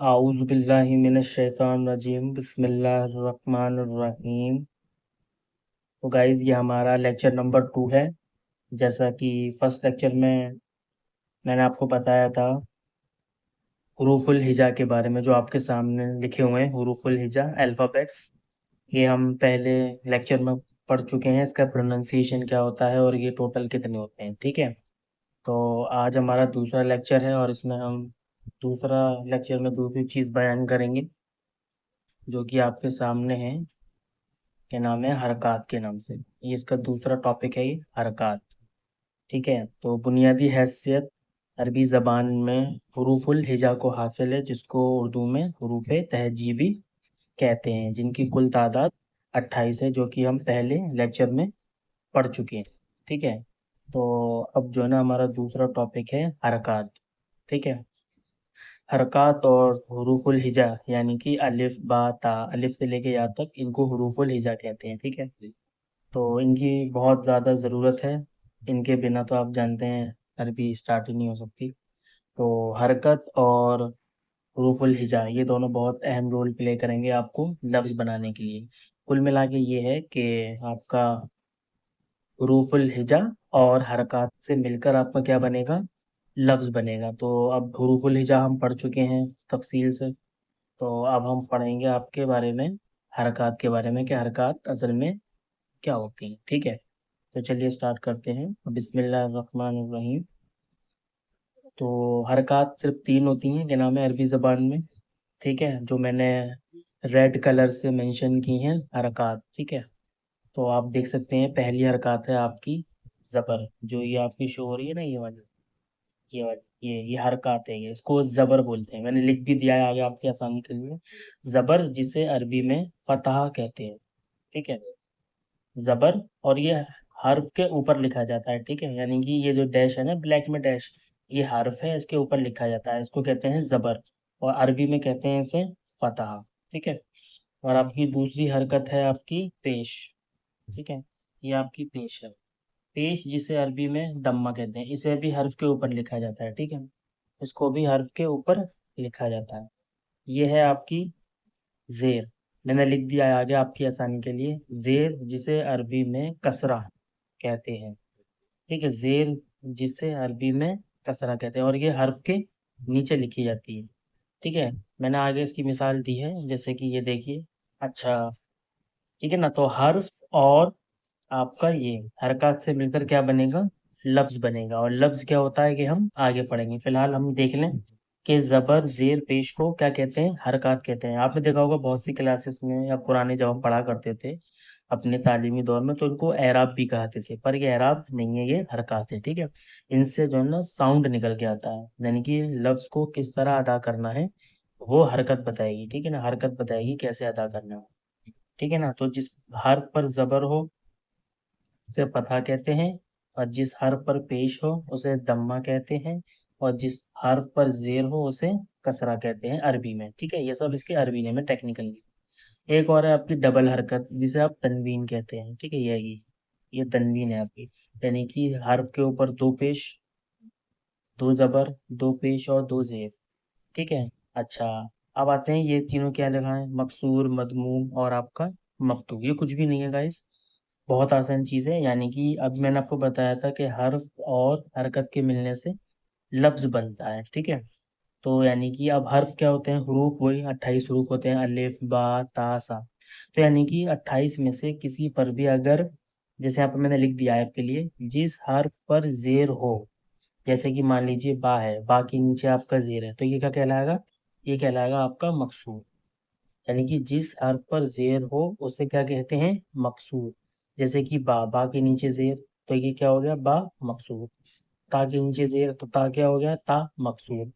اعوذ باللہ من الشیطان الرجیم بسم اللہ الرحمن الرحیم۔ تو گائز یہ ہمارا لیکچر نمبر 2 ہے۔ جیسا کہ فرسٹ لیکچر میں نے آپ کو بتایا تھا حروف الہجا کے بارے میں، جو آپ کے سامنے لکھے ہوئے ہیں حروف الہجا الفابیٹس۔ یہ ہم پہلے لیکچر میں پڑھ چکے ہیں، اس کا پروننسیشن کیا ہوتا ہے اور یہ ٹوٹل کتنے ہوتے ہیں، ٹھیک ہے۔ تو آج ہمارا دوسرا لیکچر ہے اور اس میں ہم دوسرا لیکچر میں دوسری چیز بیان کریں گے جو کہ آپ کے سامنے ہے، کے نام ہے حرکات کے نام سے۔ یہ اس کا دوسرا ٹاپک ہے، یہ حرکات، ٹھیک ہے۔ تو بنیادی حیثیت عربی زبان میں حروف الہجا کو حاصل ہے، جس کو اردو میں حروف تہجیبی کہتے ہیں، جن کی کل تعداد 28 ہے، جو کہ ہم پہلے لیکچر میں پڑھ چکے ہیں، ٹھیک ہے۔ تو اب جو ہے نا ہمارا دوسرا ٹاپک ہے حرکات، ٹھیک ہے۔ حرکات اور حروف الہجا یعنی کہ الف با تا، الف سے لے کے یا تک ان کو حروف الہجا کہتے ہیں، ٹھیک ہے۔ تو ان کی بہت زیادہ ضرورت ہے، ان کے بنا تو آپ جانتے ہیں عربی اسٹارٹ ہی نہیں ہو سکتی۔ تو حرکت اور حروف الہجا یہ دونوں بہت اہم رول پلے کریں گے آپ کو لفظ بنانے کے لیے۔ کل ملا کے یہ ہے کہ آپ کا حروف الہجا اور حرکات سے مل کر آپ کا کیا بنے گا، لفظ بنے گا۔ تو اب حروف الہجا ہم پڑھ چکے ہیں تفصیل سے، تو اب ہم پڑھیں گے آپ کے بارے میں حرکات کے بارے میں کہ حرکات اصل میں کیا ہوتی ہیں، ٹھیک ہے۔ تو چلیے اسٹارٹ کرتے ہیں، بسم اللہ الرحمن الرحیم۔ تو حرکات صرف 3 ہوتی ہیں جناب میں عربی زبان میں، ٹھیک ہے، جو میں نے ریڈ کلر سے مینشن کی ہیں حرکات، ٹھیک ہے۔ تو آپ دیکھ سکتے ہیں پہلی حرکات ہے آپ کی زبر، جو یہ آپ کی شو ہو رہی ہے نا، یہ والی، یہ والی، یہ حرکات ہے، یہ اس کو زبر بولتے ہیں۔ میں نے لکھ بھی دیا ہے آگے آپ کی آسانی کے لیے، زبر جسے عربی میں فتح کہتے ہیں، ٹھیک ہے، زبر۔ اور یہ حرف کے اوپر لکھا جاتا ہے، ٹھیک ہے، یعنی کہ یہ جو ڈیش ہے نا بلیک میں ڈیش، یہ حرف ہے، اس کے اوپر لکھا جاتا ہے، اس کو کہتے ہیں زبر، اور عربی میں کہتے ہیں اسے فتح، ٹھیک ہے۔ اور آپ کی دوسری حرکت ہے آپ کی پیش، ٹھیک ہے، یہ آپ کی پیش ہے، پیش جسے عربی میں دمہ کہتے ہیں، اسے بھی حرف کے اوپر لکھا جاتا ہے، ٹھیک ہے، اس کو بھی حرف کے اوپر لکھا جاتا ہے۔ یہ ہے آپ کی زیر، میں نے لکھ دیا ہے آگے آپ کی آسانی کے لیے، زیر جسے عربی میں کسرہ کہتے ہیں، ٹھیک ہے، زیر جسے عربی میں کسرہ کہتے ہیں، اور یہ حرف کے نیچے لکھی جاتی ہے، ٹھیک ہے۔ میں نے آگے اس کی مثال دی ہے، جیسے کہ یہ دیکھیے، اچھا، ٹھیک ہے نا۔ تو حرف اور آپ کا یہ حرکات سے مل کر کیا بنے گا، لفظ بنے گا، اور لفظ کیا ہوتا ہے کہ ہم آگے پڑھیں گے، فی الحال ہم دیکھ لیں کہ زبر زیر پیش کو کیا کہتے ہیں، حرکات کہتے ہیں۔ آپ نے دیکھا ہوگا بہت سی کلاسز میں یا پرانے جب ہم پڑھا کرتے تھے اپنے تعلیمی دور میں، تو ان کو اعراب بھی کہتے تھے، پر یہ اعراب نہیں ہے، یہ حرکات ہے، ٹھیک ہے۔ ان سے جو ہے نا ساؤنڈ نکل کے آتا ہے، یعنی کہ لفظ کو کس طرح ادا کرنا ہے وہ حرکت بتائے گی، ٹھیک ہے نا، حرکت بتائے گی کیسے ادا کرنا ہے، ٹھیک ہے نا۔ تو جس حرف پر زبر ہو اسے فتحہ کہتے ہیں، اور جس حرف پر پیش ہو اسے دمہ کہتے ہیں، اور جس حرف پر زیر ہو اسے کسرہ کہتے ہیں عربی میں، ٹھیک ہے۔ یہ سب اس کے عربی نیم ہے ٹیکنیکلی۔ ایک اور ہے آپ کی ڈبل حرکت، جسے آپ تنوین کہتے ہیں، ٹھیک ہے، یہ تنوین ہے آپ کی، یعنی کہ حرف کے اوپر 2 پیش، 2 زبر، 2 پیش اور 2 زیر، ٹھیک ہے۔ اچھا، اب آتے ہیں یہ تینوں کیا لکھا ہے، مکسور، مضموم اور آپ کا مفتوح، یہ کچھ بھی نہیں ہے گائس، بہت آسان چیز ہے۔ یعنی کہ اب میں نے آپ کو بتایا تھا کہ حرف اور حرکت کے ملنے سے لفظ بنتا ہے، ٹھیک ہے۔ تو یعنی کہ اب حرف کیا ہوتے ہیں، حروف وہی 28 حروف ہوتے ہیں، الف با تا سا۔ تو یعنی کہ 28 میں سے کسی پر بھی اگر، جیسے آپ میں نے لکھ دیا ہے آپ کے لیے، جس حرف پر زیر ہو، جیسے کہ مان لیجیے با ہے، با کے نیچے آپ کا زیر ہے، تو یہ کیا کہلائے گا، یہ کہلائے گا آپ کا مکسور، یعنی کہ جس حرف پر زیر ہو اسے کیا کہتے ہیں، مکسور۔ جیسے کہ با کے نیچے زیر، تو یہ کیا ہو گیا، با مکسور۔ تا کے نیچے زیر، تو تا کیا ہو گیا، تا مکسور۔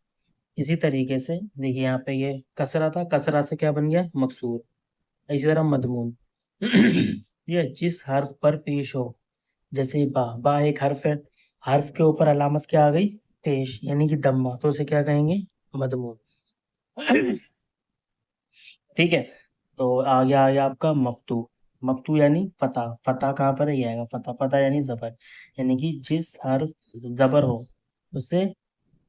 اسی طریقے سے دیکھیے یہاں پہ یہ کسرہ تھا، کسرہ سے کیا بن گیا، مکسور۔ اسی طرح مضمون، یہ جس حرف پر پیش ہو، جیسے با ایک حرف ہے، حرف کے اوپر علامت کیا آ گئی، پیش، یعنی کہ دمہ، تو اسے کیا کہیں گے، مضمون، ٹھیک ہے۔ تو آگے آگے آپ کا مفتوح، مفتوح یعنی فتح، فتح کہاں پر ہے، یہ آئے گا فتح، فتح یعنی زبر، یعنی کہ جس حرف زبر ہو اسے